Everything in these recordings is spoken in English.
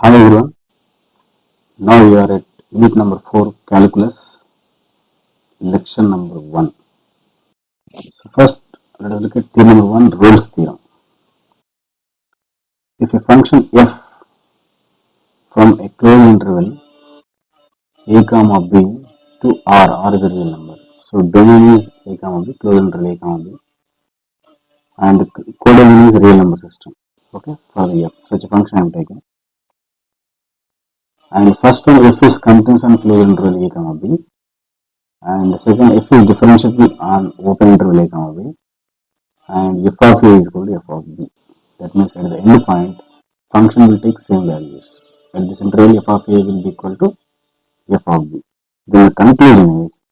Hi everyone, now we are at unit number 4 calculus, lecture number 1. So first let us look at theorem number 1, Rolle's theorem. If a function f from a closed interval a comma b to r is a real number. So domain is a comma b, closed interval a comma b, and the codomain is real number system. Okay, for the f, such a function I am taking. And first one f is continuous on closed interval a comma b, and the second f is differentiable on open interval a comma b, and f of a is equal to f of b. That means at the end point, function will take same values. At this interval, f of a will be equal to f of b. Then the conclusion is,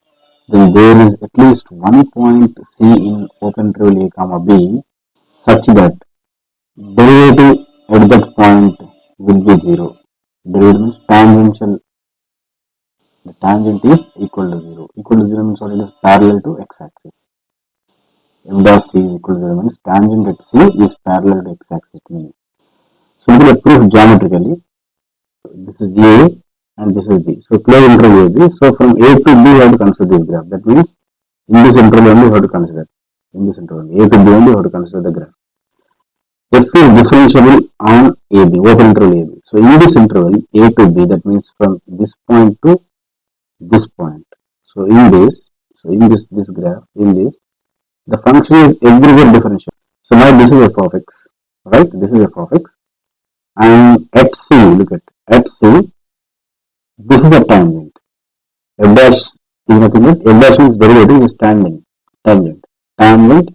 then there is at least one point c in open interval a comma b such that derivative at that point will be 0. Derivative means tangential. The tangent is equal to 0. Equal to 0 means what? It is parallel to x-axis. M dash c is equal to 0 means tangent at c is parallel to x-axis. So we will prove geometrically. This is A and this is B. So close interval AB. So from A to B we have to consider this graph. That means in this interval only we have to consider. In this interval A to B only we have to consider the graph. F is differentiable on AB, open interval AB. So in this interval A to B, that means from this point to this point. So in this graph, the function is everywhere differentiable. So now this is f of x, right? This is f of x. And at C, look at C, this is a tangent. F dash is nothing but f dash means derivative is tangent. Tangent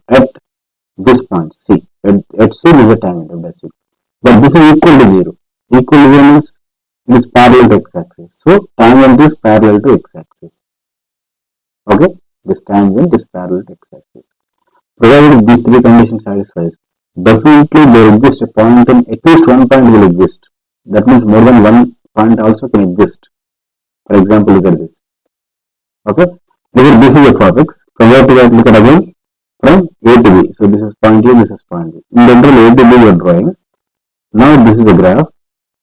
at this point C. At C is a tangent of dash C. But this is equal to 0. Equal to 0 means it is parallel to x-axis. So tangent is parallel to x-axis. Okay? This tangent is parallel to x-axis. Provided these three conditions satisfies, definitely there exists a point and at least one point will exist. That means more than one point also can exist. For example, look at this. Okay? Look at this is f of x. From where to that, look at again from A to B. So this is point A, this is point B. In the interval A to B you are drawing. Now this is a graph.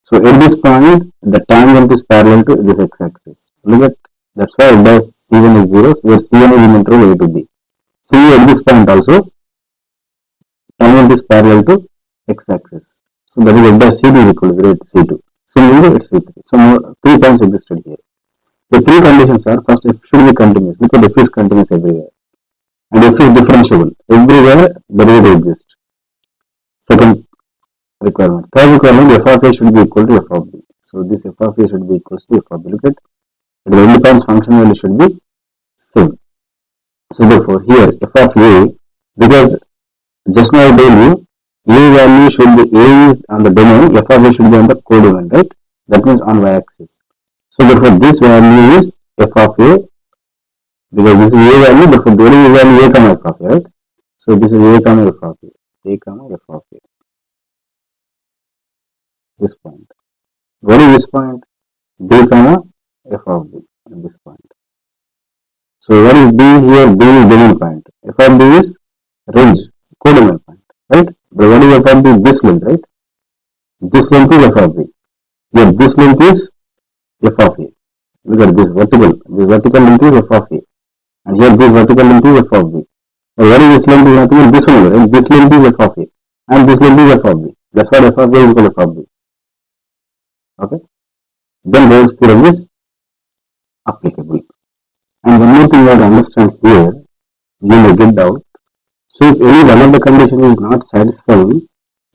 So at this point, the tangent is parallel to this x-axis. Look at, that's why it does C1 is 0, where C1 is in interval A to B. C at this point also, tangent is parallel to x-axis. So that is f dash C2 is equal to 0 at C2. Similarly at C3. So more 3 points existed here. The three conditions are, first f should be continuous. Look at f is continuous everywhere. And f is differentiable. Everywhere derivative exists. Second requirement. Third requirement, f of a should be equal to f of b. So this f of a should be equal to f of b. Look at the end points function value should be same. So therefore here f of a, because just now I told you, a value should be, a is on the domain, f of a should be on the codomain, right? That means on y-axis. So therefore this value is f of a, because this is a value, therefore there is a value a comma f of a, right? So this is a comma f of a comma f of a. This point. What is this point? B comma f of b at this point. So what is b here? B is domain point. F of b is range, codomain point, right? But what is f of b? This length, right? This length is f of b. Here this length is f of a. Look at this vertical. This vertical length is f of a. And here this vertical length is f of b. Now what is this length is nothing but this one, right? This length is f of a. And this length is f of b. That's why f of a is equal to f of b. Okay? Then Rolle's theorem is applicable. And one more thing you have to understand here, you may get doubt. So if any one of the condition is not satisfying,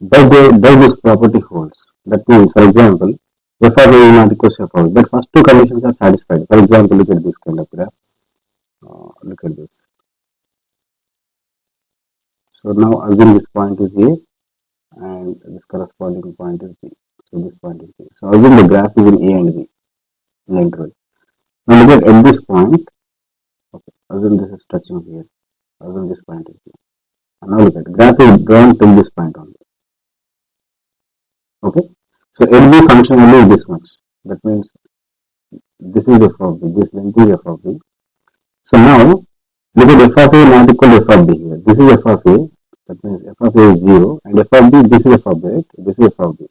does this property holds? That means, for example, f of a is not equal to f of a. But first two conditions are satisfied. For example, look at this kind of graph. Look at this. So now assume this point is A and this corresponding point is B. So this point is B. So assume the graph is in A and B in the interval. Now look at this point. Okay, assume this is touching here. Assume this point is here. And now look at graph is drawn till this point only. Okay, so at B function value is this much. That means this is f of b. This length is f of b. So now look at f of a not equal to f of b here. This is f of a. That means f of a is 0 and f of b, this is f of b, right? This is f of b.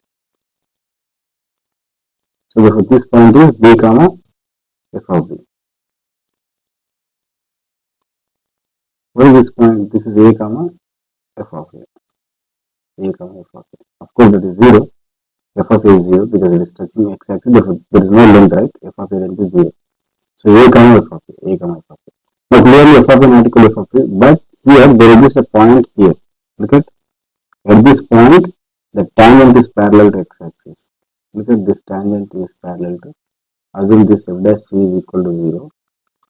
So therefore this point is b comma f of b. What is this point? This is a comma f of a. A comma f of a. Of course that is 0. F of a is 0 because it is touching x axis. Therefore there is no length, right? F of a length is 0. So a comma f of a. A comma f of a. Now clearly f of a not equal f of a. But here there exists a point here. Look at this point the tangent is parallel to x axis. Look at this tangent is parallel to. Assume this f dash c is equal to 0.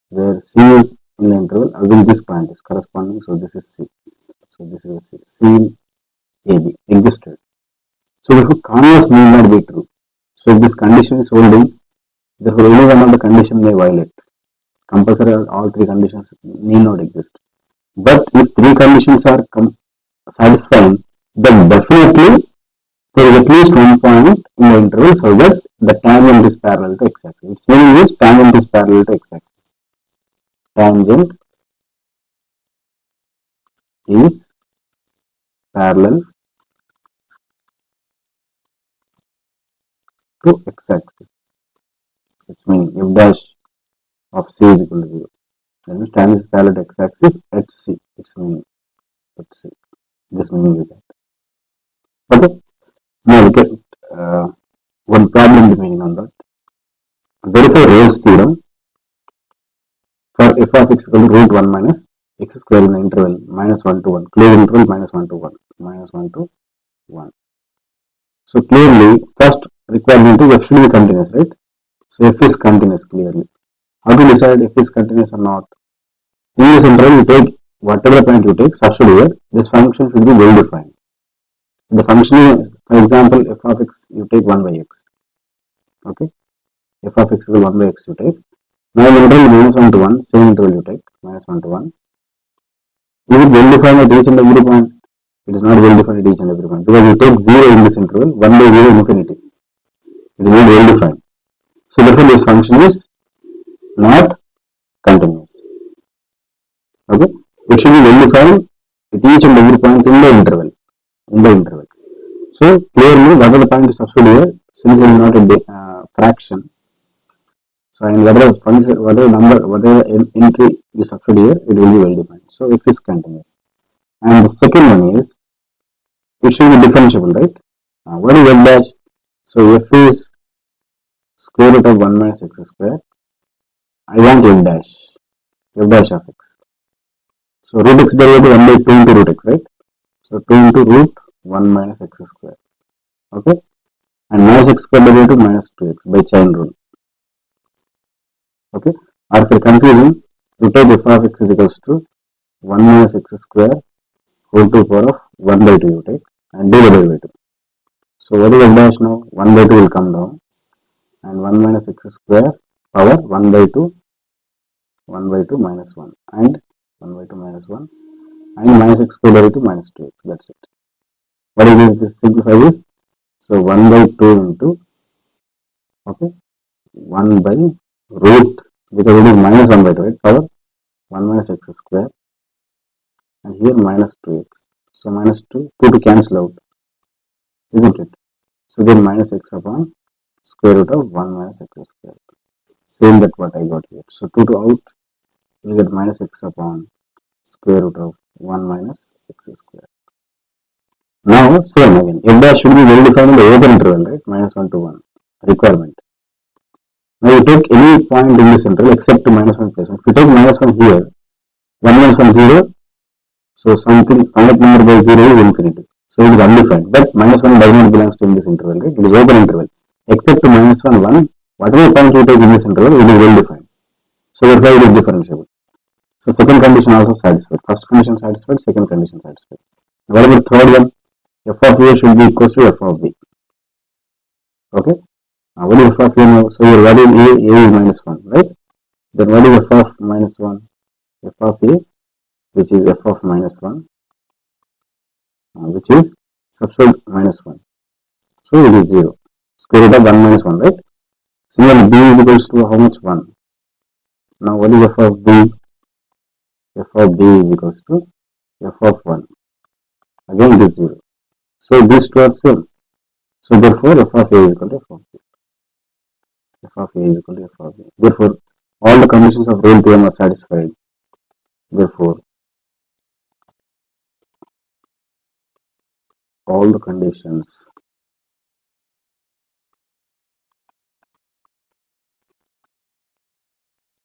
Where c is in the interval. Assume this point is corresponding. So this is c. So this is a c. C in AB existed. So therefore converse need not be true. So if this condition is holding, therefore any one of the condition may violate. Compulsory all three conditions need not exist. But if three conditions are satisfying, then definitely there is at least one point in the interval so that the tangent is parallel to x axis. Its meaning is tangent is parallel to x axis. Tangent is parallel to x axis. Its meaning f dash of c is equal to 0. Then tangent is parallel to x axis at c. Its meaning at c. This meaning is that. Okay. Now look at one problem depending on that. Verify Rolle's theorem for f of x equal to root 1 minus x square in the interval minus 1 to 1. Closed interval minus 1 to 1. Minus 1 to 1. So clearly first requirement is f should be continuous, right? So f is continuous clearly. How to decide if is continuous or not? In this interval you take whatever point you take, substitute here, this function should be well defined. The function is, for example, f of x you take 1 by x. Okay? F of x equal 1 by x you take. Now the interval minus 1 to 1, same interval you take, minus 1 to 1. Is it well defined at each and every point? It is not well defined at each and every point because you take 0 in this interval, 1 by 0 infinity. It is not well defined. So therefore this function is not continuous. Okay? It should be well defined at each and every point in the interval. So clearly whatever the point is substitute here, since it is not a fraction, so in whatever function, whatever number, whatever entry you substitute here, it will be well defined. So f is continuous. And the second one is, it should be differentiable, right? What is f dash? So f is square root of 1 minus x square. I want f dash of x. So root x derivative 1 by 2 into root x, right? So 2 into root 1 minus x square. Okay? And minus x square derivative minus 2x by chain rule. Okay? Or for confusion, you take f of x is equals to 1 minus x square whole to power of 1 by 2 you take and do the derivative. So what is f dash now? 1 by 2 will come down and 1 minus x square power 1 by 2 minus 1 and 1 by 2 minus 1 and minus x square derivative minus 2x. That's it. What is this? Simplify this. So 1 by 2 into 1 by root, because it is minus 1 by 2, right? Power 1 minus x square and here minus 2x. So minus 2 to cancel out, isn't it? So then minus x upon square root of 1 minus x square. Same that what I got here. So 2 to out, you get minus x upon square root of 1 minus x square. Now same again, f dash should be well defined in the open interval, right? Minus 1 to 1 requirement. Now you take any point in this interval except minus 1 plus 1. If you take minus 1 here, 1 minus 1 0, so something finite number by 0 is infinity. So it is undefined. But minus 1 does not belong to in this interval, right? It is open interval. Except minus 1, 1, whatever point you take in this interval, it is well defined. So therefore it is differentiable. So second condition also satisfied. First condition satisfied, second condition satisfied. What about third one? F of A should be equal to F of B. Okay? What is F of A now? So your what is A? A is minus 1, right? Then what is F of minus 1? F of A, which is F of minus 1, which is substitute minus 1. So it is 0. Square root of 1 minus 1, right? Similarly, B is equals to how much? 1. Now what is F of B? F of B is equals to F of 1. Again it is 0. So these two are same. So therefore f of A is equal to f of B. f of a is equal to f of b. Therefore, all the conditions of Rolle theorem are satisfied. Therefore, all the conditions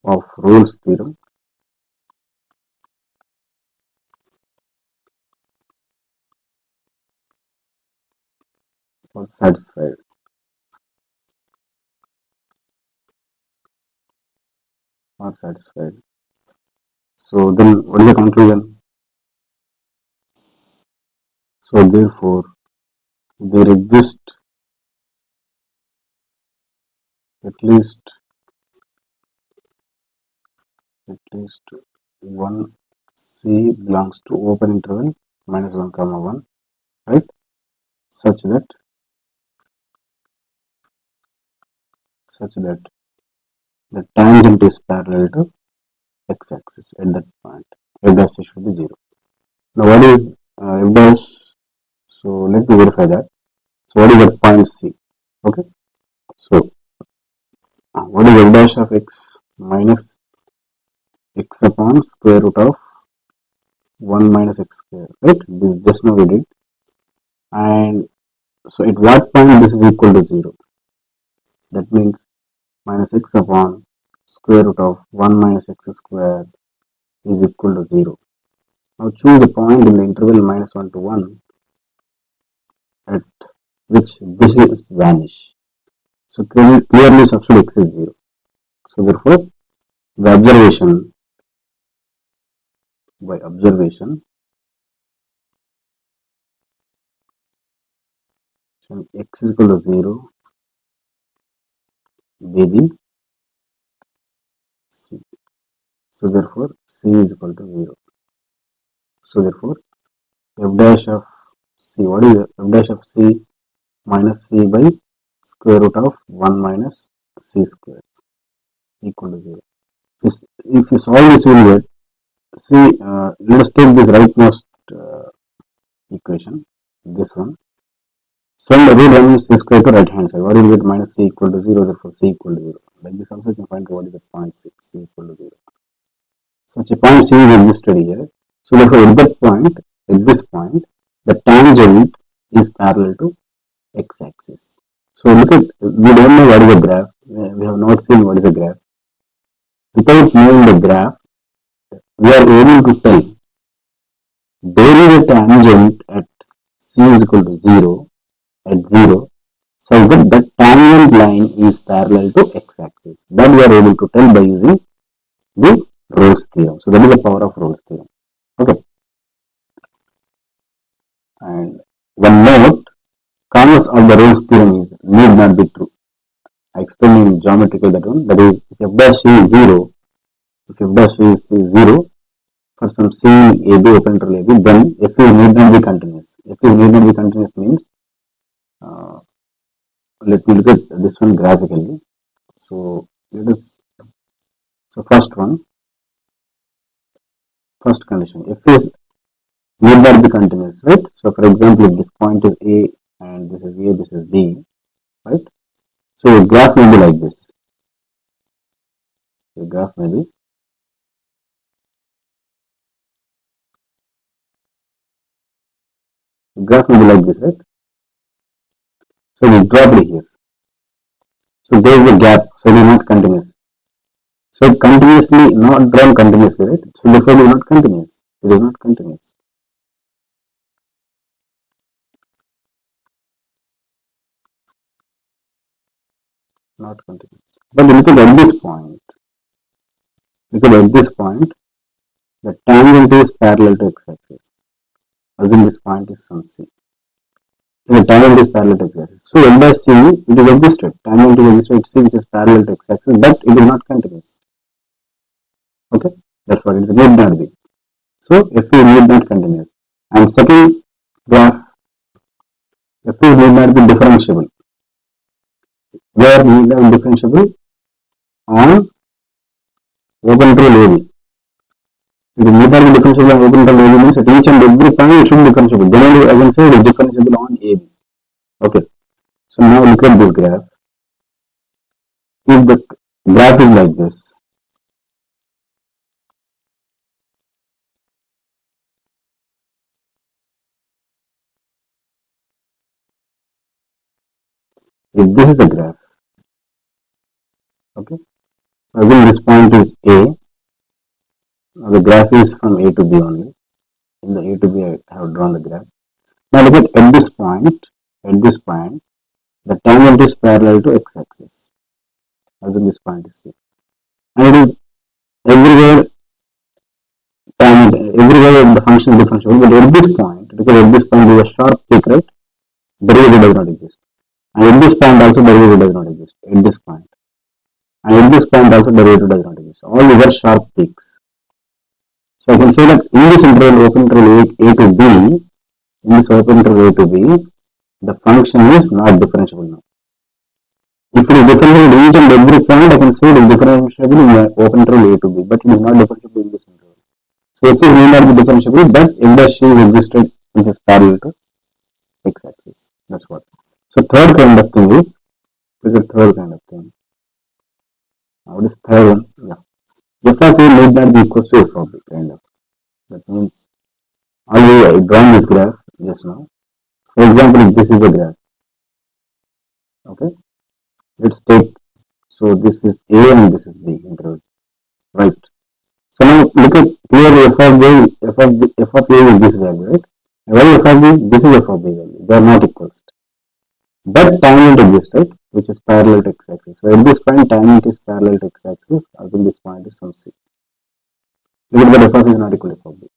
of Rolle's theorem are satisfied. So then, what is the conclusion? So therefore, there exists at least one C belongs to open interval minus 1 comma 1, right? Such that the tangent is parallel to x-axis at that point. F dash should be 0. Now what is f dash? So let me verify that. So what is at point C? Okay. So what is f dash of x? Minus x upon square root of 1 minus x square, right? This just now we did. And so at what point this is equal to 0? That means minus x upon square root of 1 minus x square is equal to 0. Now choose a point in the interval minus 1 to 1 at which this is vanish. So clearly substitute x is 0. So therefore, by observation, x is equal to 0, baby C. So therefore, C is equal to 0. So therefore, f dash of C, what is f dash of C? Minus C by square root of 1 minus C square equal to 0. If you solve this, you will get, see, let us take this rightmost equation, this one. Send the root 1 minus C square to right hand side. What will you get? Minus C equal to 0, therefore C equal to 0. Like this also you can find what is the point C equal to 0. Such a point C is existed here. So therefore at this point, the tangent is parallel to x-axis. So look at, we don't know what is a graph. We have not seen what is a graph. Without knowing the graph, we are able to tell there is a tangent at C is equal to 0, at 0, so that the tangent line is parallel to x-axis. That we are able to tell by using the Rolle's theorem. So that is the power of Rolle's theorem. Okay. And one note, converse of the Rolle's theorem is need not be true. I explained in geometrical that one. That is, if f dash is 0, for some C AB open interval AB, then f is need not be continuous. F is need not be continuous means, let me look at this one graphically. So first condition, f is need not be continuous, right? So for example, if this point is A and this is A, this is B, right? So graph may be like this. The graph may be like this, right? So it is dropped here. So there is a gap, so it is not continuous. So continuously not drawn continuously, right? So therefore it is not continuous. It is not continuous. Not continuous. But look at this point. The tangent is parallel to x-axis. Assume this point is some C. The tangent is parallel to x-axis. So f dash C, it is existed. Tangent is existed C, which is parallel to x-axis, but it is not continuous. Okay, that's what it is. Need not be. So f is need not continuous. And second graph, f is need not be differentiable. Where need not be differentiable? On open interval AB. It is need not be differentiable on open interval AB means at each and every point it should be differentiable. Generally, I can say it is differentiable on AB. Okay. So now look at this graph. if the graph is like this, if this is a graph, okay, so assume this point is A, the graph is from A to B only. In the A to B, I have drawn the graph. Now look at this point, the tangent is parallel to x-axis. Assume this point is C. And it is everywhere tangent, everywhere the function is differentiable, but at this point, because at this point there is a sharp peak, right? Derivative does not exist. And at this point also derivative does not exist. At this point. And at this point also derivative does not exist. All these are sharp peaks. So I can say that in this interval, open interval A to B, in this open interval A to B, the function is not differentiable now. If it is differentiable in each and every point, I can say it is differentiable in the open interval A to B, but it is not differentiable in this interval. So f is need not be differentiable, but f dash c is existed, which is parallel to x-axis. That's what. So third kind of thing is, third kind of thing. What is third one? Yeah. F of A need not be equals to f of B, kind of. That means, already I drawn this graph just now. For example, if this is a graph, okay, let's take, so this is A and this is B interval, right? So now look at here f of A is this value, right? Why f of B? This is f of B value. They are not equals. But tangent exists, right? Which is parallel to x-axis. So at this point, tangent is parallel to x-axis. Assume this point is some C. Look at that f of A is not equal to f of B.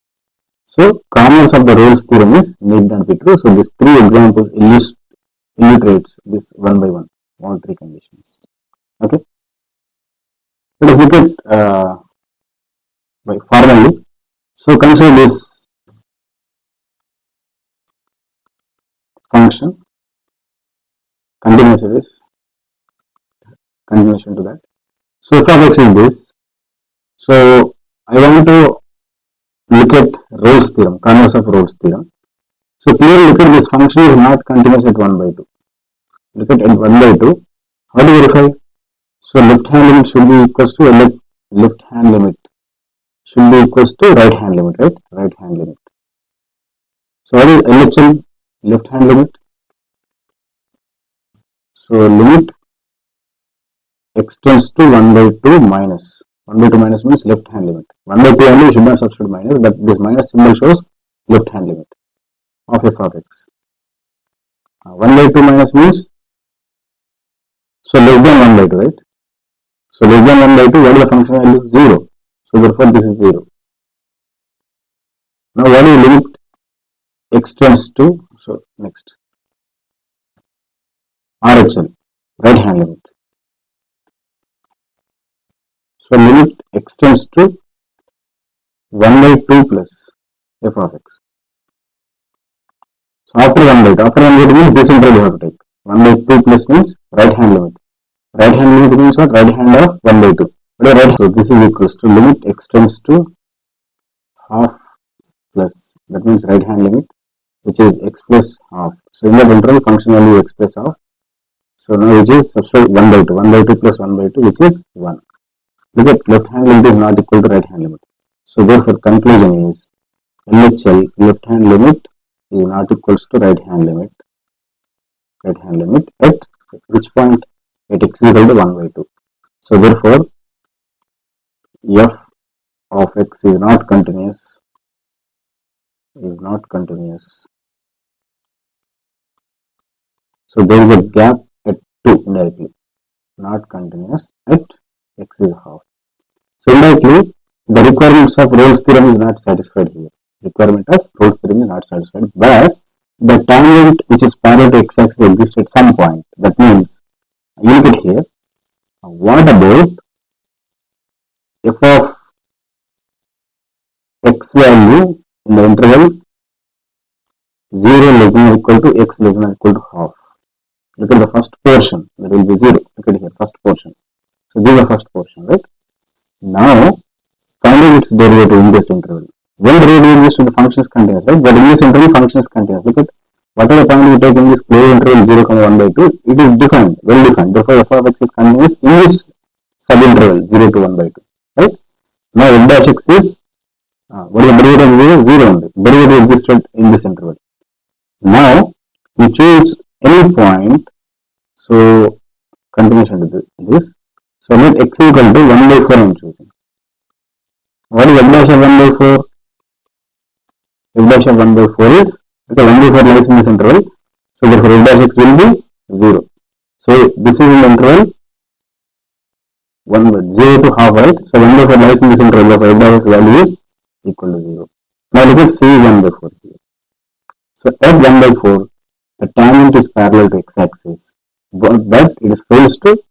So converse of the Rolle's theorem is need not be true. So these three examples illustrates this one by one, all three conditions. Okay. Let us look at by formally. So consider this function, continuation to that. So f of x is this. So I want to look at Rolle's theorem, converse of Rolle's theorem. So clearly look at this function is not continuous at 1 by 2. Look at 1 by 2. How do you verify? So left hand limit should be equals to left hand limit should be equals to right hand limit, right? Right hand limit. So what is LHL? Left hand limit. So limit x tends to 1 by 2 minus. 1 by 2 minus means left hand limit. 1 by 2 only should not substitute minus, but this minus symbol shows left hand limit of f of x. 1 by 2 minus means, so less than 1 by 2, right? So less than 1 by 2, what is the function value? 0. So therefore this is 0. Now what is limit x tends to, so next, RHL, right hand limit. So limit x tends to 1 by 2 plus f of x. So after 1 by 2 means this interval you have to take. 1 by 2 plus means right hand limit. Right hand limit means what? Right hand of 1 by 2. Right, so this is equals to limit x tends to half plus, that means right hand limit, which is x plus half. So in that interval function value x plus half. So now which is substitute 1 by 2. 1 by 2 plus 1 by 2, which is 1. Look at left hand limit is not equal to right hand limit. So therefore conclusion is LHL left hand limit is not equals to right hand limit. Right hand limit at which point? At x is equal to 1 by 2. So therefore f of x is not continuous. So there is a gap at 2 indirectly. Not continuous at x is half. So indirectly the requirements of Rolle's theorem is not satisfied here. Requirement of Rolle's theorem is not satisfied, but the tangent which is parallel to x-axis exists at some point. That means you look at here. What about f of x value in the interval 0 less than or equal to x less than or equal to half? Look at the first portion. There will be 0. Look at here, first portion. So this is the first portion, right? Now find its derivative in this interval. When derivative exists when the function is continuous, right? But in this interval function is continuous. Look at whatever point we take in this closed interval 0, 1 by 2, it is defined, well defined. Therefore, f of x is continuous in this subinterval 0 to 1 by 2. Right? Now f dash x is what is the derivative of 0? 0 only. Derivative existed in this interval. Now we choose any point, so continuation to this. So let x equal to 1 by 4 I am choosing. What is f dash of 1 by 4? F dash of 1 by 4 is, because 1 by 4 lies in this interval, so therefore f dash x will be 0. So this is in the interval 1 by 0 to half, right? So 1 by 4 lies in this interval, therefore f dash x value is equal to 0. Now look at C 1 by 4 here. So at 1 by 4, the tangent is parallel to x-axis, but it is fails to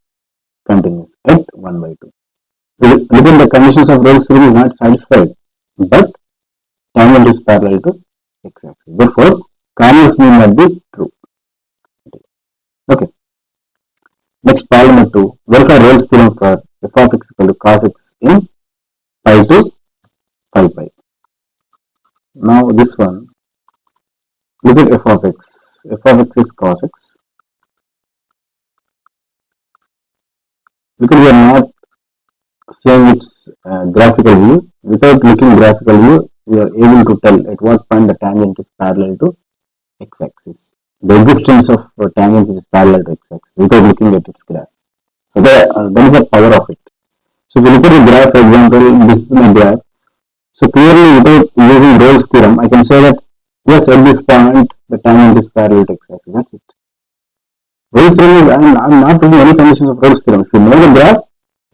continuous at 1 by 2. Look at the conditions of Rolle's theorem is not satisfied, but tangent is parallel to x-axis. Therefore, converse mean must be true. Okay. Next, problem number 2. Verify Rolle's theorem for f of x equal to cos x in pi to pi pi. Now this one, look at f of x. F of x is cos x. Because we are not seeing its graphical view, without looking graphical view, we are able to tell at what point the tangent is parallel to x-axis. The existence of a tangent is parallel to x-axis without looking at its graph. So that is the power of it. So if you look at the graph, for example, this is my graph. So clearly, without using Rolle's theorem, I can say that yes, at this point the tangent is parallel to x-axis. That's it. Rolle's theorem is, I'm not putting any conditions of Rolle's theorem. If you know the graph,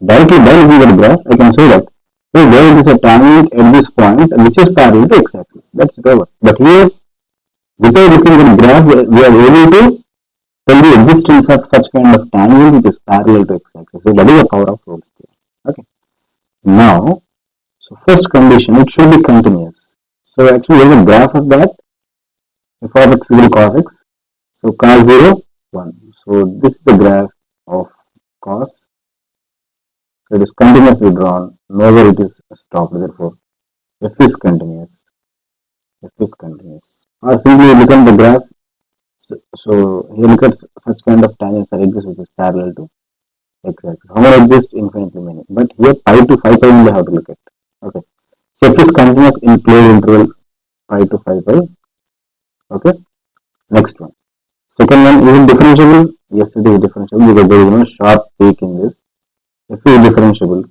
directly by looking at the graph, I can say that there is a tangent at this point which is parallel to x-axis. That's it over. But here, without looking at the graph, we are able to tell the existence of such kind of tangent which is parallel to x-axis. So that is the power of Rolle's theorem. Okay. Now, so first condition, it should be continuous. So actually, there is a graph of that. F of x equal to cos x. So cos 0, 1. So this is the graph of cos. So it is continuously drawn. Nowhere it is stopped. Therefore, f is continuous. F is continuous. Or simply look at the graph. So here look at such kind of tangents that exist which is parallel to x-axis. How many exist? Infinitely many. But here pi to 5 pi only have to look at. Okay. So f is continuous in closed interval pi to 5 pi. Okay. Next one. Second one, is it differentiable? Yes, it is differentiable because there is no sharp peak in this. F is differentiable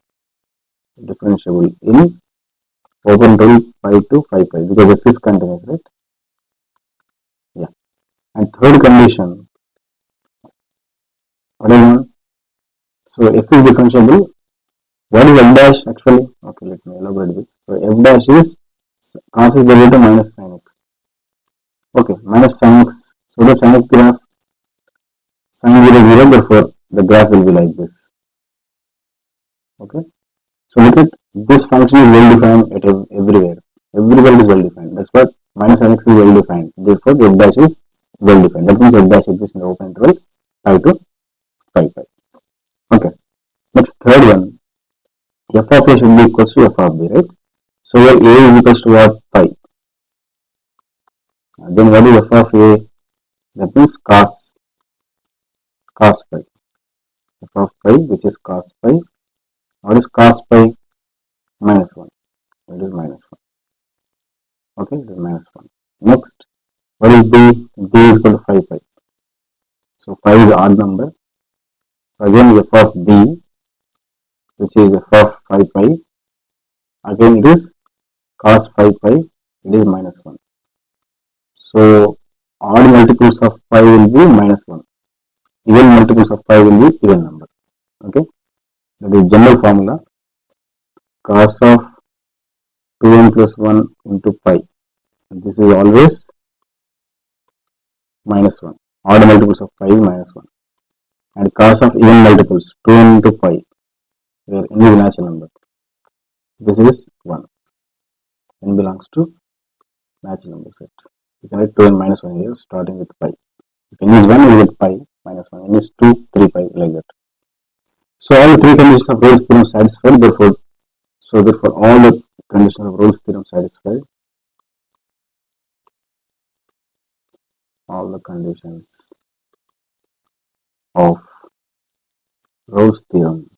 in open interval pi to 5 pi because f is continuous, right? Yeah. And third condition, what is one? So f is differentiable. What is f dash actually? Okay, let me elaborate this. So f dash is cos x derivative minus sin x. Okay, minus sin x. So the sin x graph, sin 0 0, therefore the graph will be like this. Okay. So look at this function is well defined at everywhere. Everywhere it is well defined. That's what minus sin x is well defined. Therefore, the f dash is well defined. That means f dash exists in the open interval pi to pi pi. Okay. Next, third one. F of a should be equals to f of b, right? So here a is equals to what? Pi. Then what is f of a? That means cos pi. F of pi, which is cos pi. What is cos pi? Minus 1. It is minus 1. Okay, it is minus 1. Next, what is b? b is equal to 5 pi. So 5 is odd number. So again f of b, which is f of 5 pi. Again it is cos 5 pi. It is minus 1. So odd multiples of pi will be minus 1. Even multiples of pi will be even number. Okay, that is general formula. Cos of 2n plus 1 into pi. And this is always minus 1. Odd multiples of pi is minus 1. And cos of even multiples 2n into pi, where n is natural number. This is 1. N belongs to natural number set. You can write 2n minus 1 here, starting with pi. If n is 1, we get pi minus 1. N is 2, 3 pi, like that. So all the three conditions of Rolle's theorem satisfied. Therefore, all the conditions of Rolle's theorem satisfied. all the conditions of Rolle's theorem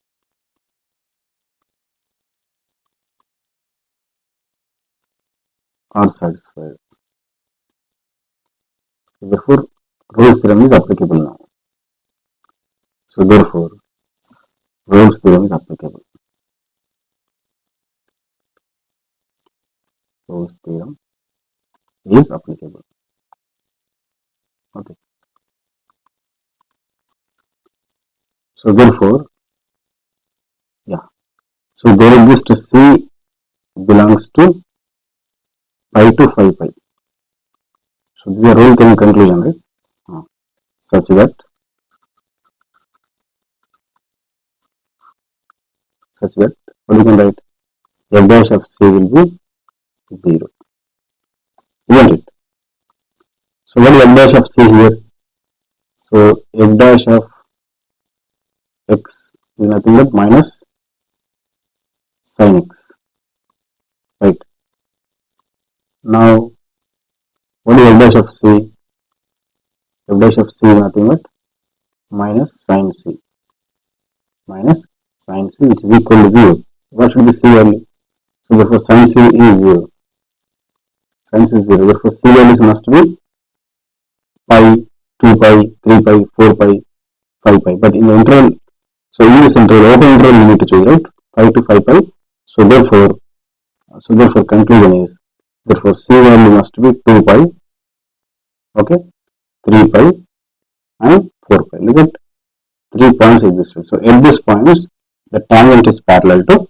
are satisfied. Therefore, Rolle's theorem is applicable now. So therefore, Rolle's theorem is applicable. Rolle's theorem is applicable. Okay. So therefore, yeah. So there exists C belongs to pi to phi pi. So this is a Rolle theorem conclusion, right? Such that what you can write, f dash of C will be 0, isn't it? So what is f dash of C here? So f dash of x is nothing but minus sin x, right? Now what is f dash of C? F dash of C is nothing but minus sin C, which is equal to 0. What should be C value? So therefore sin C is 0. Sin C is 0. Therefore C values must be pi, 2 pi, 3 pi, 4 pi, 5 pi. But in the interval, so in this interval, open interval you need to choose, right? 5 to 5 pi. So therefore conclusion is, therefore C value must be 2 pi, okay, 3 pi and 4 pi. Look at 3 points existed. So at these points, the tangent is parallel to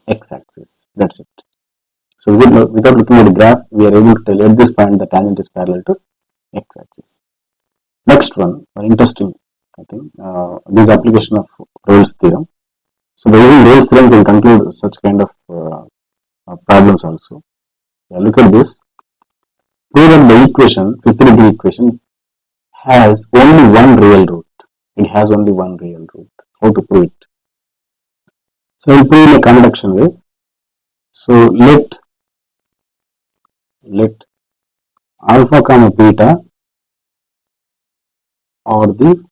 x-axis. That's it. So without looking at the graph, we are able to tell at this point the tangent is parallel to x-axis. Next one, interesting, I think, this application of Rolle's theorem. So by using Rolle's theorem, we can conclude such kind of problems also. Yeah, look at this. Prove that the equation, fifth degree equation, has only one real root. It has only one real root. How to prove it? So we'll prove in a conduction way. So let alpha comma beta are the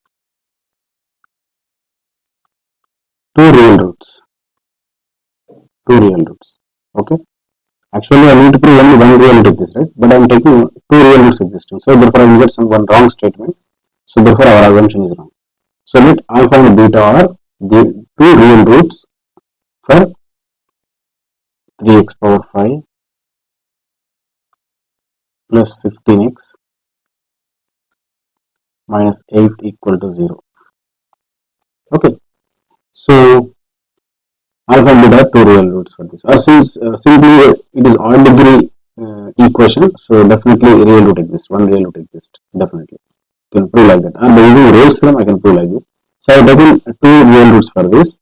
two real roots. Okay. Actually, I need to prove only one real root exists, right? But I am taking two real roots existing. So therefore, I will get one wrong statement. So therefore, our assumption is wrong. So let alpha and beta are the two real roots for 3x power 5 plus 15x minus 8 equal to 0. Okay. So alpha and beta are two real roots for this. Or since simply it is odd degree equation, so definitely real root exists. One real root exists. Definitely. You can prove like that. And by using Rolle's theorem, I can prove like this. So I have taken two real roots for this.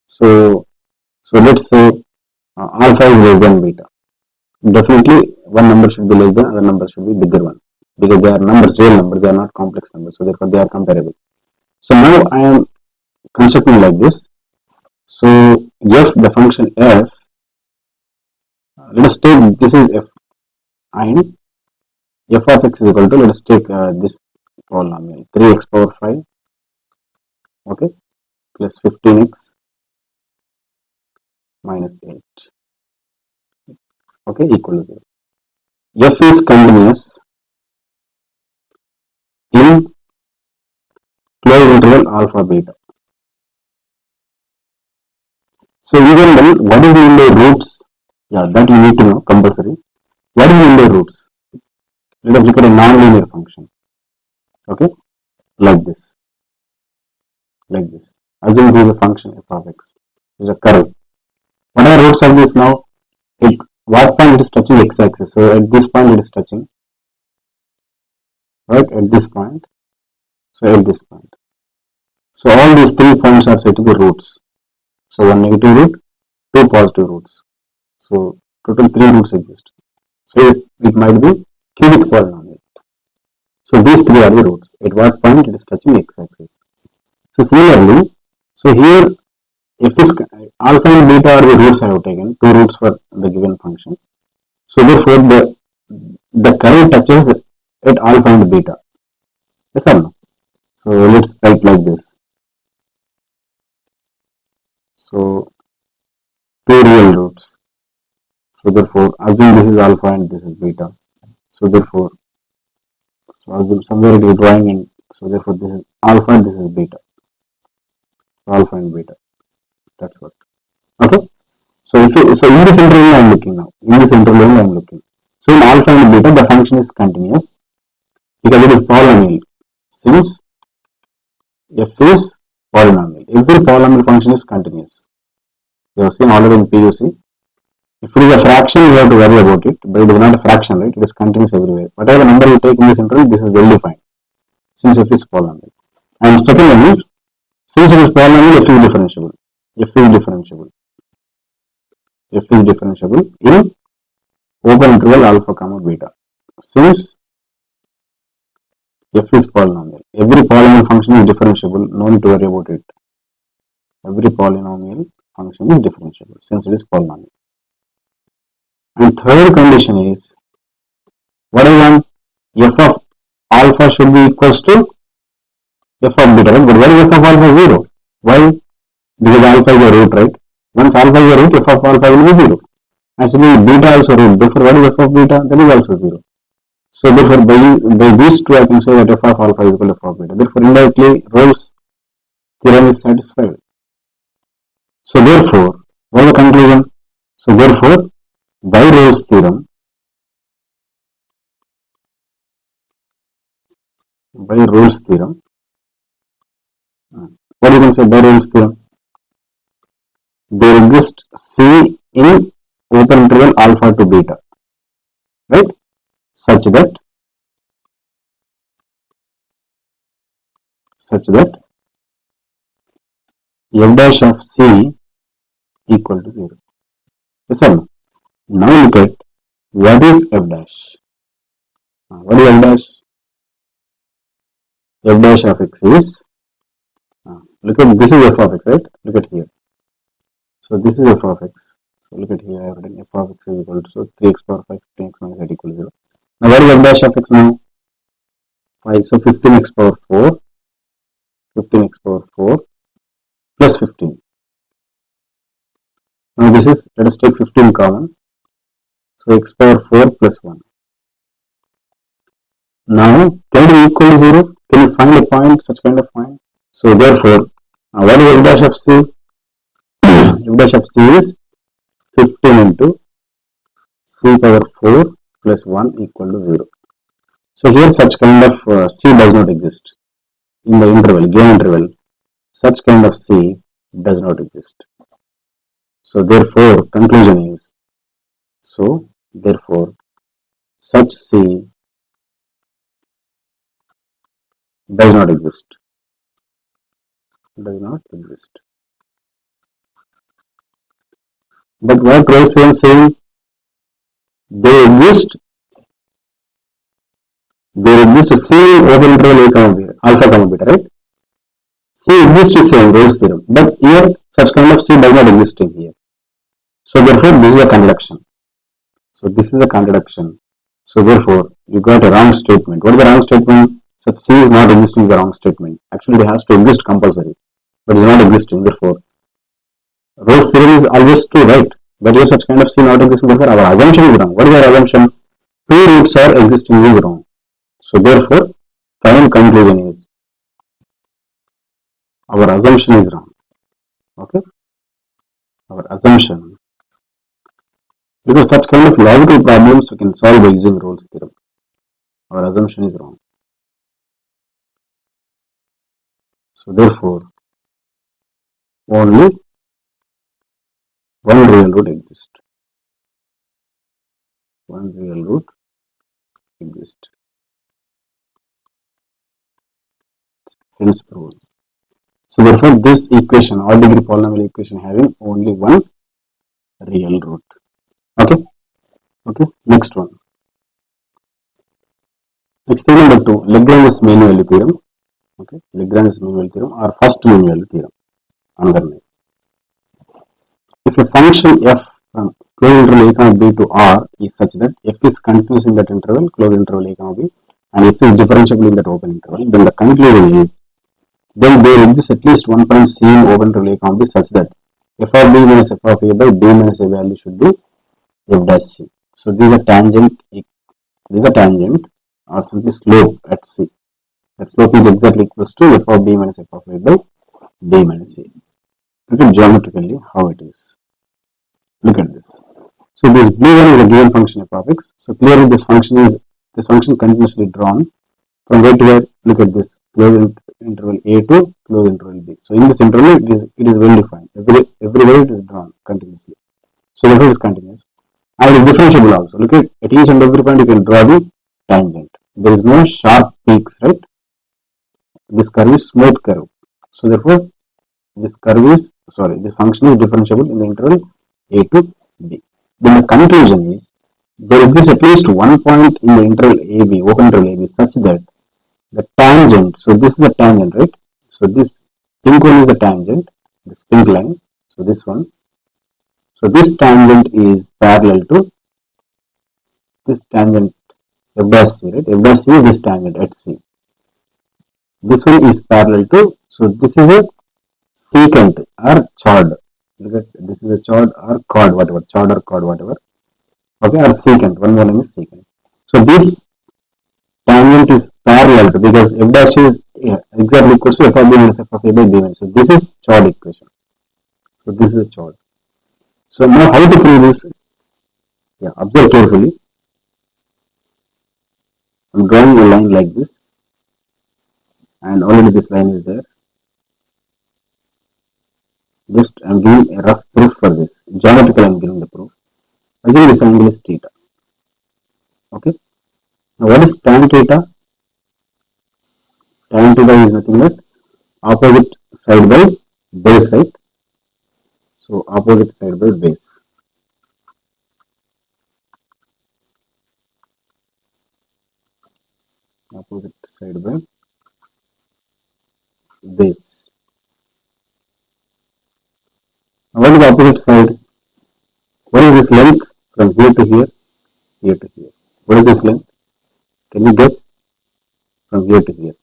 So let's say alpha is less than beta. Definitely one number should be less than other number should be bigger one, because they are numbers, real numbers, they are not complex numbers, so therefore they are comparable. So now I am constructing like this. So f, the function f, let us take this is f, and f of x is equal to, let us take this polynomial 3x power 5, okay, plus 15x minus 8, okay, equal to 0. F is continuous in closed interval alpha beta. So even then, what is in the roots? Yeah, that you need to know compulsory. What is in the roots? Let us look at a non-linear function. Okay, like this. Assume this is a function f of x. Is a curve. What are the roots of this now? What point it is touching x-axis? So at this point it is touching. Right, at this point. So at this point. So all these 3 points are said to be roots. So one negative root, 2 positive roots. So total 3 roots exist. So it might be cubic polynomial. So these 3 are the roots. At what point it is touching x-axis. So similarly, so here if this alpha and beta are the roots I have taken, 2 roots for the given function. So therefore the curve touches at alpha and beta. Yes or no? So let's write like this. So two real roots. So therefore, assume this is alpha and this is beta. So therefore, assume somewhere it is drawing in. So therefore, this is alpha and this is beta. So alpha and beta. That's what. Okay. So so in this interval I am looking now. In this interval I am looking. So in alpha and beta, the function is continuous because it is polynomial. Since f is polynomial, every polynomial function is continuous. You have seen already in PUC. If it is a fraction, you have to worry about it, but it is not a fraction, right? It is continuous everywhere. Whatever number you take in this interval, this is well defined, since f is polynomial. And second one is, since it is polynomial, f is differentiable. F is differentiable. F is differentiable in open interval alpha comma beta. Since f is polynomial, every polynomial function is differentiable, no need to worry about it. Every polynomial function is differentiable, since it is polynomial. And third condition is, what I want, f of alpha should be equals to f of beta, right? But why is f of alpha 0? Why? Because alpha is a root, right? Once alpha is a root, f of alpha will be 0. Actually, beta also root. Therefore, what is f of beta? That is also 0. So therefore, by these two, I can say that f of alpha is equal to f of beta. Therefore, indirectly, Rolle's theorem is satisfied. So therefore, what is the conclusion? So therefore, by Rolle's theorem, what you can say by Rolle's theorem? There exists C in open interval alpha to beta, right? Such that f dash of C equal to 0. Yes or no? Now look at what is f dash. What is f dash? F dash of x is, look at this is f of x, right? Look at here. So this is f of x. So look at here, I have written f of x is equal to, so 3x power 5, 15x minus 8 equal to 0. Now what is f dash of x now? 5, so 15x power 4, 15x power 4 plus 15. Now this is, let us take 15 common. So x power 4 plus 1. Now, can it equal to 0? Can you find a point, such kind of point? So therefore, what is f dash of C? F dash of C is 15 into C power 4 plus 1 equal to 0. So here such kind of C does not exist. In the interval, given interval, such kind of C does not exist. So therefore, conclusion is, so therefore, such C does not exist. Does not exist. But what Rolle I am saying, they exist C open interval A comma beta, alpha comma beta, right? C exists is same Rolle's theorem, but here such kind of C does not exist in here. So therefore, this is a contradiction. So this is a contradiction. So therefore, you got a wrong statement. What is the wrong statement? Such C is not existing is the wrong statement. Actually, it has to exist compulsory, but it is not existing. Therefore, Rolle's theorem is always true, right? But here such kind of C not existing. Therefore, our assumption is wrong. What is our assumption? Two roots are existing is wrong. So therefore, final conclusion is our assumption is wrong. Okay? Our assumption. Because such kind of logical problems we can solve by using Rolle's theorem. Our assumption is wrong. So therefore, only one real root exists. One real root exists. Hence proved. So therefore, this equation, odd degree polynomial equation having only one real root. Okay? Okay, next one. Next theorem number 2, Lagrange's mean value theorem. Okay, Lagrange's mean value theorem or first mean value theorem. Another name. If a function f from closed interval a comma b to R is such that f is continuous in that interval, closed interval a comma b, and f is differentiable in that open interval, then the conclusion is, then there exists at least one point C in open interval A, B such that f of b minus f of a by b minus a value should be f dash c. So this is a tangent or simply slope at C. That slope is exactly equals to f of b minus f of a by b minus a. Look at geometrically how it is. Look at this. So this blue one is a given function f of x. So clearly this function continuously drawn from where to where. Look at this closed interval a to closed interval b. So in this interval it is well defined. Everywhere it is drawn continuously. So therefore it is continuous. And it is differentiable also. Look at each and every point you can draw the tangent. There is no sharp peaks, right? This curve is smooth curve. So therefore this function is differentiable in the interval a to b. Then the conclusion is, there exists at least one point in the interval AB, open interval AB, such that the tangent, so this is the tangent, right? So this pink one is the tangent, this pink line, so this one. So this tangent is parallel to this tangent f dash c, right? F dash c is this tangent at C. This one is parallel to, so this is a secant or chord. Look at, this is a chord or chord, whatever, chord or chord, whatever. Okay, or secant, one more name is secant. So this tangent is parallel to, because f dash is exactly equal to f of b minus f of a by b minus. So this is chord equation. So this is a chord. So now how to prove this? Yeah, observe carefully. I'm drawing a line like this, and already this line is there. Just I'm giving a rough proof for this. Geometrically I'm giving the proof. Assume this angle is theta. Okay. Now what is tan theta? Tan theta is nothing but opposite side by base, right? So opposite side by base. Opposite side by base. Now what is the opposite side? What is this length from here to here? Here to here. What is this length? Can you guess? From here to here.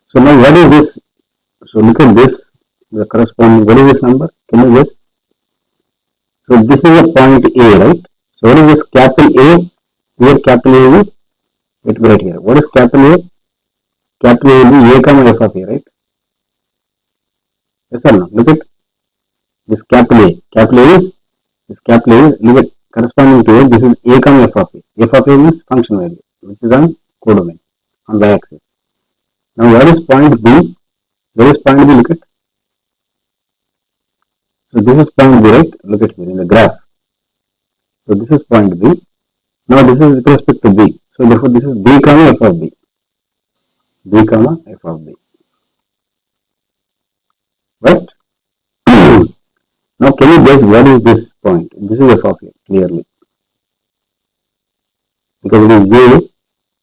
So now what is this? So look at this, the corresponding, what is this number? Can you guess? So this is a point A, right? So what is this capital A? Here capital A is, it will be right here. What is capital A? Capital A will be A comma f of A, right? Yes or no? Look at this capital A. Capital A is, look at corresponding to A, this is A comma f of A. F of A means function value, which is on codomain, on the axis. Now what is point B? Where is point B? Look at. So this is point B, right? Look at here in the graph. So this is point B. Now this is with respect to B. So therefore this is B comma f of B. B comma f of B. Right? Now can you guess what is this point? This is f of A, clearly. Because it is A,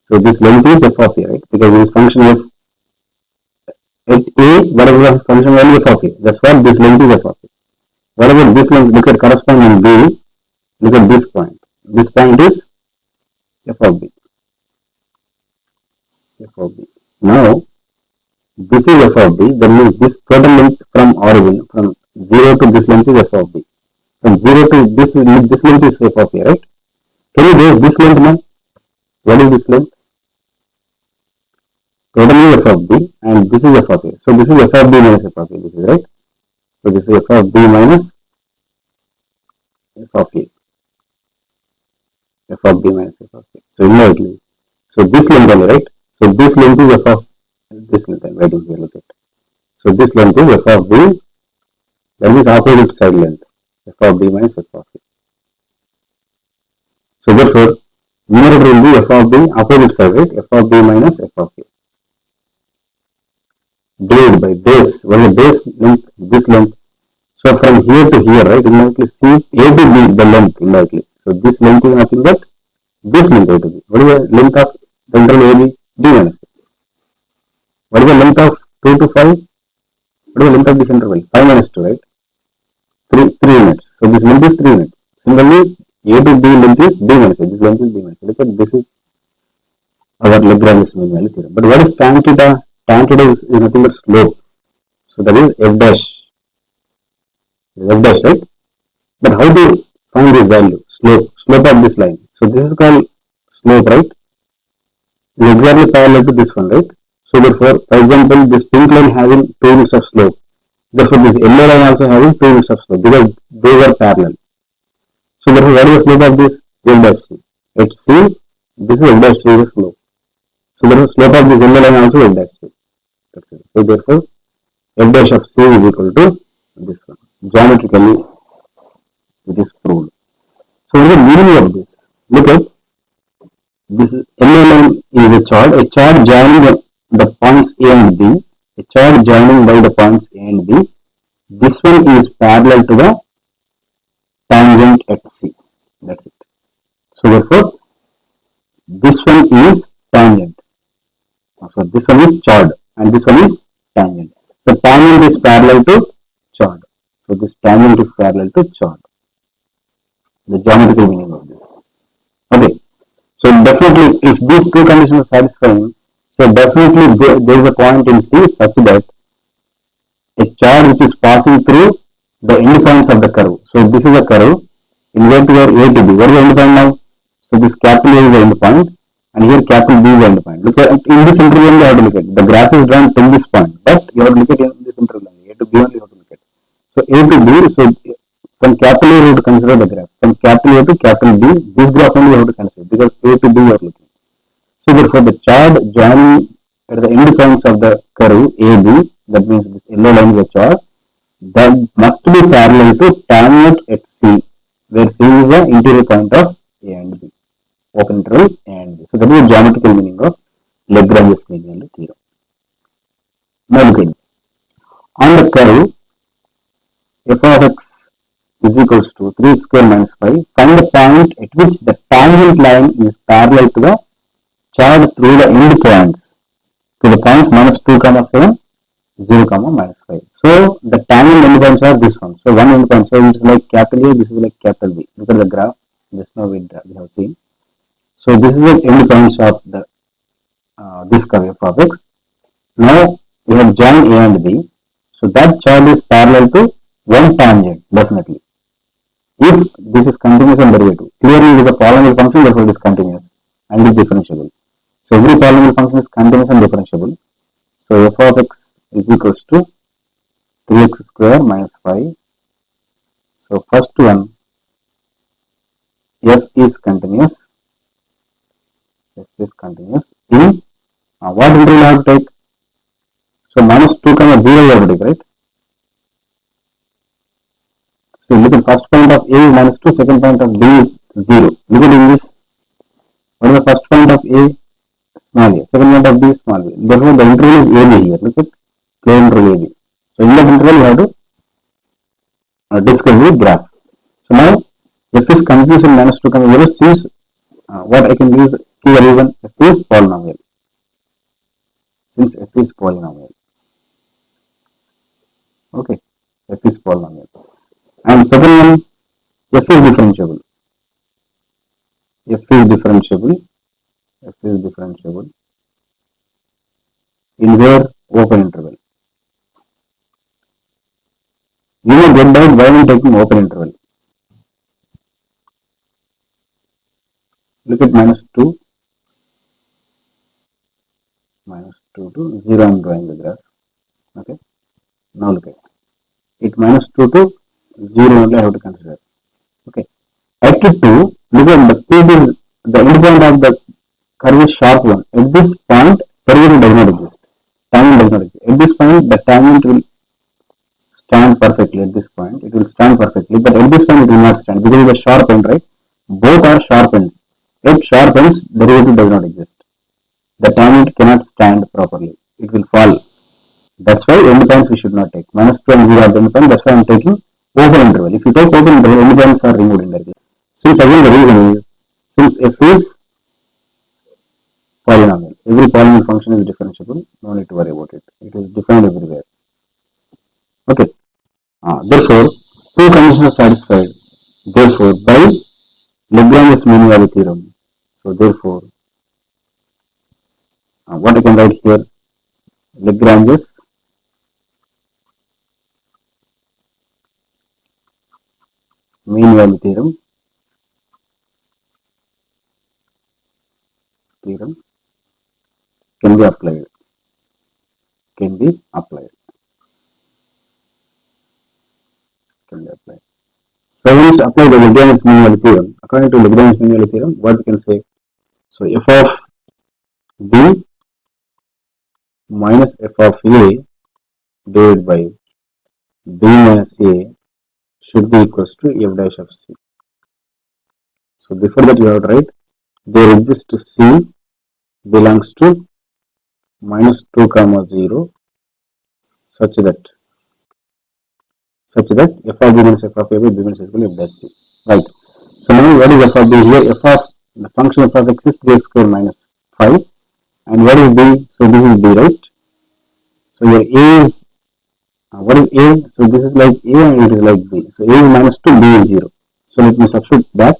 so this length is f of A, right? Because it is function of at A, what is the function value f of A? That's why this length is f of A. What about this length? Look at corresponding B. Look at this point. This point is f of B. F of B. Now, this is f of B. That means this total length from origin, from 0 to this length is f of B. From 0 to this length is f of A, right? Can you guess this length now? What is this length? Total is f of B and this is f of A. So this is f of B minus f of A. This is right. So this is f of B minus f of A. F of B minus f of A. So indirectly. So this length only, right? So this length is f of this length. I'm writing here. Look at. So this length is f of B. That means opposite side length. F of B minus f of A. So therefore, numerator will be f of B opposite side, right? F of B minus f of A. Divided by base. What is the base length? This length. So from here to here, right? Indirectly C A to B, the length indirectly. So this length is nothing but this length A to B. What is the length of the interval AB? B minus A. What is the length of 2 to 5? What is the length of this interval? 5 minus 2, right? 3 units. So this length is 3 units. Similarly, A to B length is B minus A. This length is B minus A. Look at this is our Lagrange mean value theorem. But what is tan theta? Tan theta is nothing but slope. So that is f dash. F dash, right? But how to find this value? Slope of this line. So this is called slope, right? It is exactly parallel to this one, right? So therefore, for example, this pink line having 2 units of slope. Therefore, this yellow line also having 2 units of slope because they were parallel. So therefore, what is the slope of this? F dash c. At c, this is f dash c is slope. So therefore, slope of this yellow line also f dash c. That's it. So therefore, f dash of c is equal to this one. Geometrically, it is proved. So what is the meaning of this? Look at this yellow line is a chord joining the points A and B, a chord joining by the points A and B. This one is parallel to the tangent at C. That's it. So therefore, this one is tangent. So this one is chord and this one is tangent. The tangent is parallel to chord. So this tangent is parallel to chord. The geometrical meaning of this. Okay. So definitely, if these two conditions are satisfying, so definitely there is a point in C such that a charge which is passing through the endpoints of the curve. So this is a curve in where to where A to B. What is the endpoint now? So this capital A is the endpoint and here capital B is the endpoint. Look at in this interval you have to look at. The graph is drawn till this point, but you have to look at in this interval. A to B only you have to look at. So A to B, so from capital A you have to consider the graph. From capital A to capital B, this graph only you have to consider because A to B you are looking. So therefore the chord joining at the end points of the curve AB, that means this yellow line is a chord, that must be parallel to tangent at C, where C is the interior point of A and B, open interval A and B. So that is the geometrical meaning of Lagrange's mean value theorem. Now look at it. On the curve f of x is equals to 3 square minus 5, find the point at which the tangent line is parallel to the chord through the end points, to the points minus 2, 7, 0, minus 5. So the tangent endpoints are this one. So one endpoint, so it is like capital A, this is like capital B. Look at the graph, just now we have seen. So this is the endpoints of the this curve f of x. Now we have joined A and B. So that chord is parallel to one tangent, definitely. If this is continuous and derivative, clearly it is a polynomial function, therefore it is continuous and is differentiable. So every polynomial function is continuous and differentiable. So f of x is equals to 3x square minus 5. So first one, f is continuous. F is continuous in what interval I have to take? So minus 2, 0 you have to take, right? So look at first point of A is minus 2, second point of B is 0. Look at in this. What is the first point of A? Small a. Second point of B is small a. Therefore the interval is AB here. Look at K interval AB. So in that interval you have to discuss the graph. So now f is continuous in minus 2, 0 since what I can use here even f is polynomial. Since f is polynomial. Okay, f is polynomial. And second one, f is differentiable. F is differentiable. F is differentiable. In where? Open interval. You will get that by taking open interval. Look at minus 2. Minus 2 to 0 I am drawing the graph. Okay. Now look at it. It minus 2 to 0 only I have to consider. Okay. At 2, look at the peak is the endpoint of the curve is sharp one. At this point, derivative does not exist. Tangent does not exist. At this point, the tangent will stand perfectly at this point. It will stand perfectly, but at this point it will not stand because it is a sharp end, right? Both are sharp ends. At sharp ends, derivative does not exist. The tangent cannot stand properly. It will fall. That's why endpoints we should not take. Minus 2 and 0 are the endpoint. That's why I am taking open interval. If you take open interval, endpoints are removed indirectly. Since again the reason is, since f is polynomial, every polynomial function is differentiable. No need to worry about it. It is defined everywhere. Okay. Therefore, two conditions are satisfied. Therefore, by Lagrange's mean value theorem. So therefore, what I can write here, Lagrange's mean value theorem can be applied. Can be applied. So once apply the Lagrange's mean value theorem, according to Lagrange's mean value theorem, what we can say? So f of b minus f of a divided by b minus a should be equals to f dash of c. So before that you have to write there exists c belongs to minus 2 comma 0 such that f of b minus f of a by b minus f equal to f dash c. Right. So now what is f of b here? F of the function f of x is 3x square minus 5. And what is b? So this is b, right? So your a is what is a? So this is like a and it is like b. So a is minus 2, b is 0. So let me substitute back.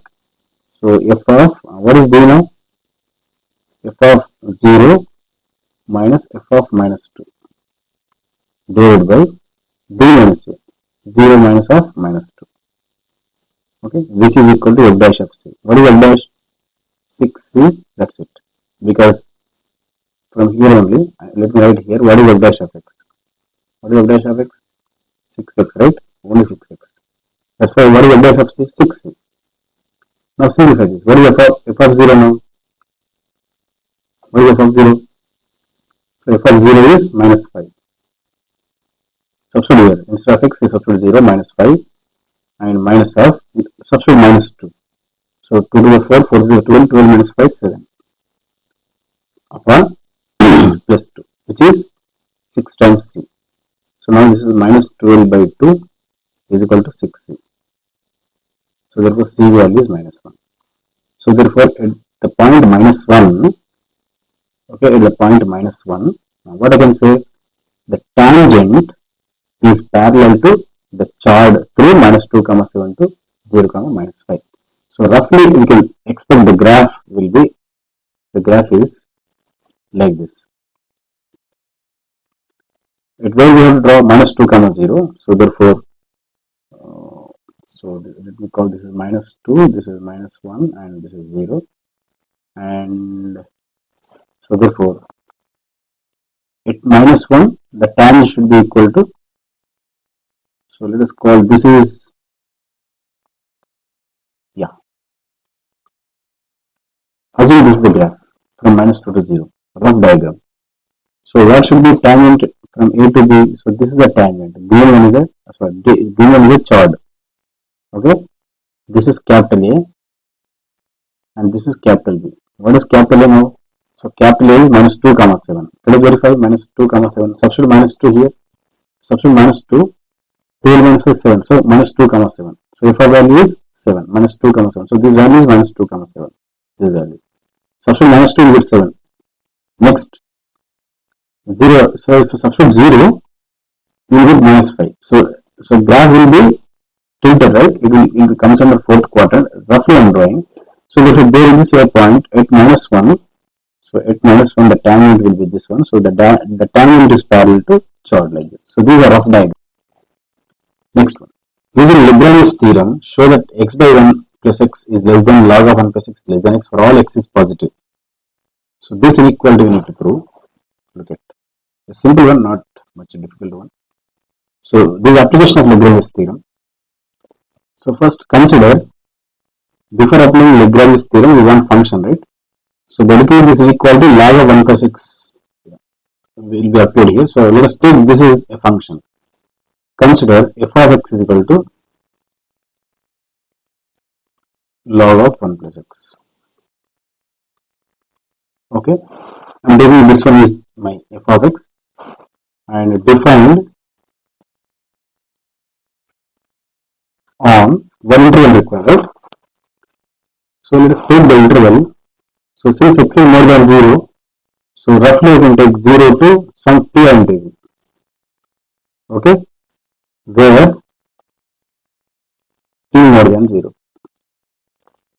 So f of what is b now? F of 0 minus f of minus 2 divided by b minus a. 0 minus of minus 2. Okay, which is equal to f dash of c. What is f dash? 6c. That's it. Because from here only, let me write here. What is f dash of x? What is f dash of x? 6x, right? Only 6x. That's why what is f dash of c? 6c. Now simplify this. What is f of 0 now? What is f of 0? So f of 0 is minus 5. Substitute here. Instead of x, you substitute 0 minus 5 and minus of, substitute minus 2. So 2 to the 4, 4 to the 12, 12 minus 5, 7. Upon plus 2, which is 6 times c. So now this is minus 12 by 2 is equal to 6c. So therefore c value is minus 1. So therefore at the point minus 1, okay, at the point minus 1, what I can say? The tangent is parallel to the chord through minus 2 comma 7 to 0 comma minus 5. So roughly we can expect the graph will be, the graph is like this. At where we have to draw minus 2 comma 0. So therefore, so let me call this is minus 2, this is minus 1 and this is 0. And so therefore, at minus 1, the tangent should be equal to, so let us call this is, yeah, assume this is the graph from minus 2 to 0, rough diagram. So what should be tangent from A to B? So this is a tangent. B1 is a, sorry, B1 is a chord. Okay, this is capital A and this is capital B. What is capital A now? So capital A is minus 2 comma 7. Let us verify minus 2 comma 7. Substitute minus 2 here. Substitute minus 2. 12 minus 5 7. So minus 2 comma 7. So if our value is 7. Minus 2 comma 7. So this value is minus 2 comma 7. This value. Substitute minus 2 you get 7. Next 0. So if you substitute 0, you will get minus 5. So graph will be tilted, right? It comes under fourth quadrant. Roughly I am drawing. So if there is a point at minus 1, so at minus 1 the tangent will be this one. So the tangent is parallel to chord like this. So these are rough diagrams. Next one. Using Lagrange's theorem, show that x by 1 plus x is less than log of 1 plus x less than x for all x is positive. So this inequality we need to prove. Look at a simple one, not much a difficult one. So this is application of Lagrange's theorem. So first consider, before applying Lagrange's theorem, we want function, right? So by looking at this inequality, log of 1 plus x will be applied here. So let us take this is a function. Consider f of x is equal to log of 1 plus x. Okay, and taking this one is my f of x and defined on one interval required, right? So let us take the interval. So since x is more than 0, so roughly you can take 0 to some t I am taking. Okay, where t more than 0,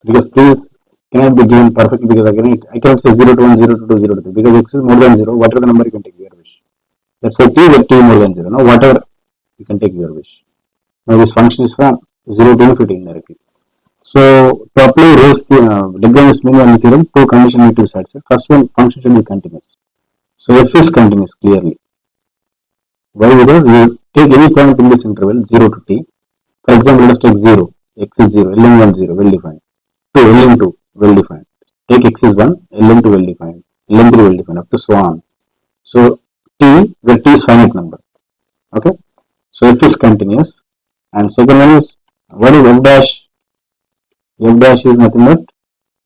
because t is cannot be given perfectly because again I cannot say 0 to 1, 0 to 2, 0 to 3 because x is more than 0. Whatever the number you can take your wish. That's why t more than 0. Now whatever you can take your wish. Now this function is from 0 to infinity indirectly. So to apply Rolle's Lagrange's mean value theorem, two conditions need to be satisfied. First one, function should be continuous. So f is continuous clearly. Why? Because you take any point in this interval 0 to t. For example, let us take 0. X is 0, ln1 0, well defined. 2, ln2, well defined. Take x is 1, ln2 well defined. ln3 well defined, up to so on. So t, where t is finite number. Okay. So f is continuous. And second one is, what is f dash? F dash is nothing but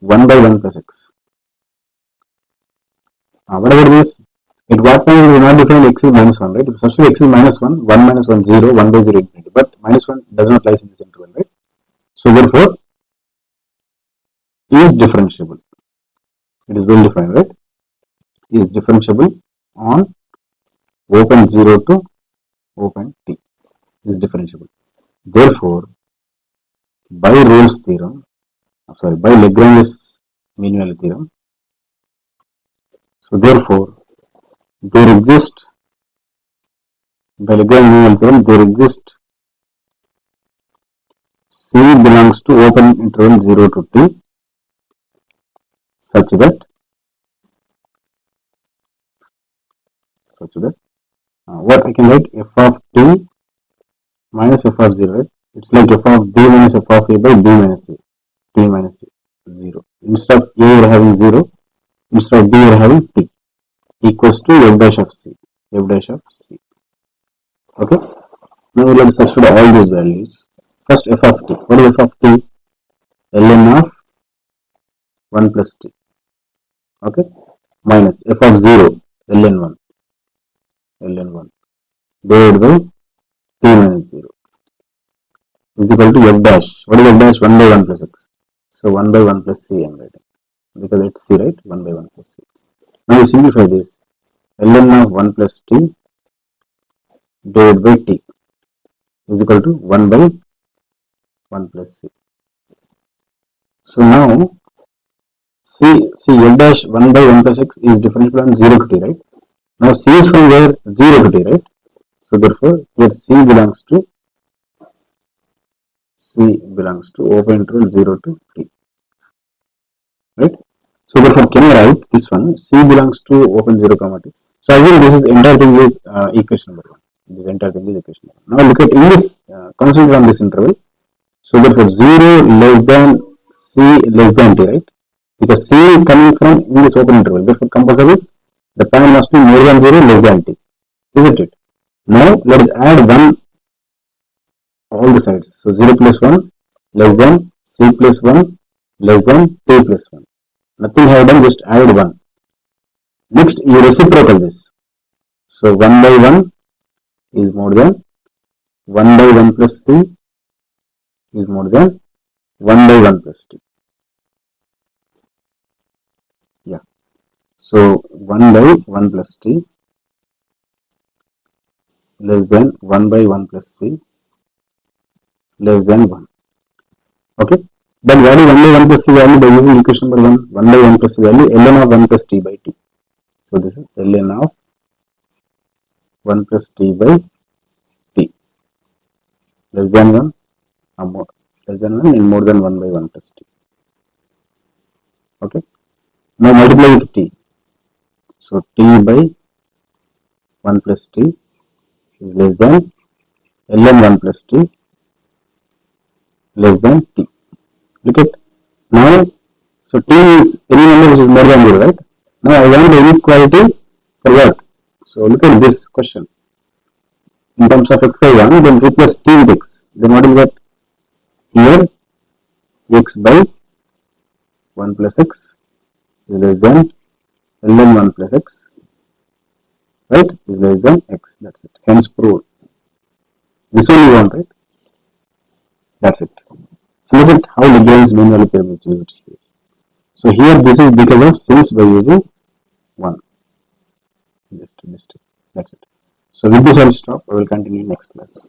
1 by 1 plus x. What about this? At what point we will not define x is minus 1, right? If substitute x is minus 1, 1 minus 1, 0, 1 by 0 infinity. But minus 1 does not lie in this interval, right? So therefore, is differentiable. It is well defined, right? Is differentiable on open 0 to open t. Is differentiable. Therefore, by Rolle's theorem, by Lagrange's mean value theorem, so therefore, there exist, by Lagrange mean value theorem, there exist C belongs to open interval 0 to t such that what I can write f of t minus f of 0, right? It's like f of b minus f of a by b minus a, t minus a, 0. Instead of a you are having 0, instead of b you are having t equals to f dash of c, Okay. Now let us substitute all these values. First f of t. What is f of t? ln of 1 plus t. Okay. Minus f of 0, ln1 divided by t minus 0 is equal to f dash. What is f dash? 1 by 1 plus x. So 1 by 1 plus c I am writing. Because it's c, right? 1 by 1 plus c. Now you simplify this. ln of 1 plus t divided by t is equal to 1 by 1 plus c. So now c f dash 1 by 1 plus x is differentiable on 0 to t, right? Now c is from where? 0 to t, right? So therefore here c belongs to open interval 0 to t, right? So therefore can I write this one? C belongs to open 0 comma t. So again this is entire thing is equation number 1. This entire thing is equation number 1. Now look at in this concentrate on this interval. So therefore 0 less than c less than t, right? Because c coming from in this open interval. Therefore compulsory the point must be more than 0 less than t, isn't it? Now let us add 1 all the sides. So 0 plus 1 less than c plus 1 less than t plus 1. Nothing have done, just add 1. Next you reciprocal this. So 1 by 1 is more than 1 by 1 plus c is more than 1 by 1 plus t. Yeah. So 1 by 1 plus t less than 1 by 1 plus c less than 1. Okay. Then what is 1 by 1 plus c value by using equation number 1? 1 by 1 plus c value ln of 1 plus t by t. So this is ln of 1 plus t by t less than 1 and more than 1 by 1 plus t. Okay. Now multiply with t. So t by 1 plus t is less than ln 1 plus t less than t. Look at now. So t is any number which is more than 0, right? Now I want the inequality for what? So look at this question. In terms of xi1, then replace t with x. Then what is that? Here x by 1 plus x is less than ln 1 plus x, right? Is less than x. That's it. Hence proved. This one you want, right? That's it. So look at how Lagrange's mean value theorem is used here. So here this is because of since by using 1. That's it. So with this I will stop. I will continue next class.